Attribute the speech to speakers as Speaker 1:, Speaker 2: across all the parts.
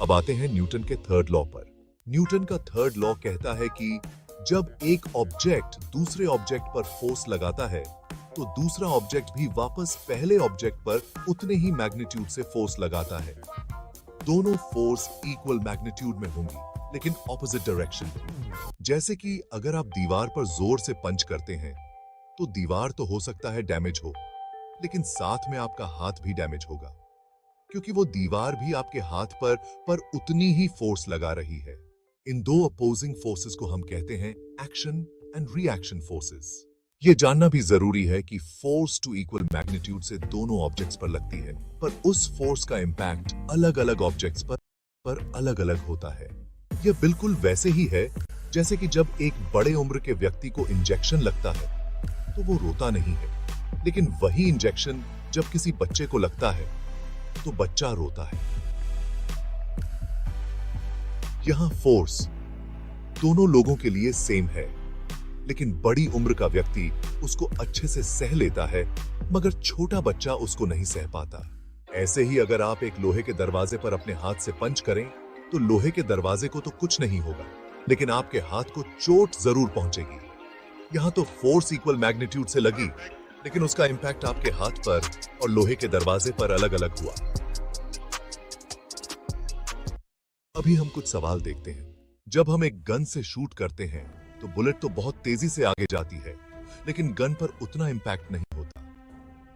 Speaker 1: अब आते हैं न्यूटन के थर्ड लॉ पर। न्यूटन का थर्ड लॉ कहता है कि जब एक ऑब्जेक्ट दूसरे ऑब्जेक्ट पर फोर्स लगाता है तो दूसरा ऑब्जेक्ट भी वापस पहले ऑब्जेक्ट पर उतने ही मैग्नीट्यूड से फोर्स लगाता है। दोनों फोर्स इक्वल मैग्नीट्यूड में होंगी, लेकिन ऑपोजिट डायरेक्शन में। जैसे कि अगर आप दीवार पर जोर से पंच करते हैं तो दीवार तो हो सकता है डैमेज हो, लेकिन साथ में आपका हाथ भी डैमेज होगा, क्योंकि वो दीवार भी आपके हाथ पर उतनी ही फोर्स लगा रही है। इन दो अपोजिंग फोर्सेस को हम कहते हैं एक्शन एंड रिएक्शन फोर्सेस। ये जानना भी जरूरी है कि फोर्स टू इक्वल मैग्नीट्यूड से दोनों ऑब्जेक्ट्स पर लगती है, पर उस फोर्स का इंपैक्ट अलग अलग ऑब्जेक्ट्स पर अलग अलग होता है। यह बिल्कुल वैसे ही है जैसे कि जब एक बड़े उम्र के व्यक्ति को इंजेक्शन लगता है तो वो रोता नहीं है, लेकिन वही इंजेक्शन जब किसी बच्चे को लगता है तो बच्चा रोता है। यहां फोर्स दोनों लोगों के लिए सेम है, लेकिन बड़ी उम्र का व्यक्ति उसको अच्छे से सह लेता है, मगर छोटा बच्चा उसको नहीं सह पाता। ऐसे ही अगर आप एक लोहे के दरवाजे पर अपने हाथ से पंच करें तो लोहे के दरवाजे को तो कुछ नहीं होगा, लेकिन आपके हाथ को चोट जरूर पहुंचेगी। यहां तो फोर्स इक्वल मैग्नीट्यूड से लगी, लेकिन उसका इंपैक्ट आपके हाथ पर और लोहे के दरवाजे पर अलग अलग हुआ। अभी हम कुछ सवाल देखते हैं। जब हम एक गन से शूट करते हैं तो बुलेट तो बहुत तेजी से आगे जाती है, लेकिन गन पर उतना इंपैक्ट नहीं होता।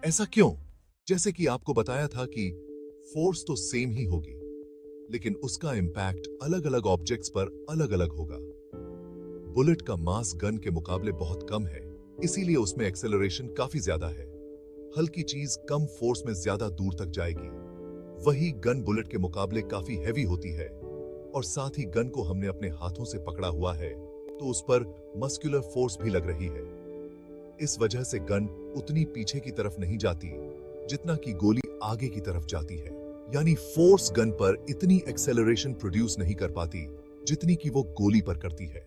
Speaker 1: ऐसा क्यों? जैसे कि आपको बताया था कि फोर्स तो सेम ही होगी, लेकिन उसका इंपैक्ट अलग अलग ऑब्जेक्ट्स पर अलग अलग होगा। बुलेट का मास गन के मुकाबले बहुत कम है, इसीलिए उसमें एक्सेलरेशन काफी ज्यादा है। हल्की चीज कम फोर्स में ज्यादा दूर तक जाएगी। वही गन बुलेट के मुकाबले काफी हैवी होती है, और साथ ही गन को हमने अपने हाथों से पकड़ा हुआ है तो उस पर मस्कुलर फोर्स भी लग रही है। इस वजह से गन उतनी पीछे की तरफ नहीं जाती जितना कि गोली आगे की तरफ जाती है। यानी फोर्स गन पर इतनी एक्सेलरेशन प्रोड्यूस नहीं कर पाती जितनी कि वो गोली पर करती है।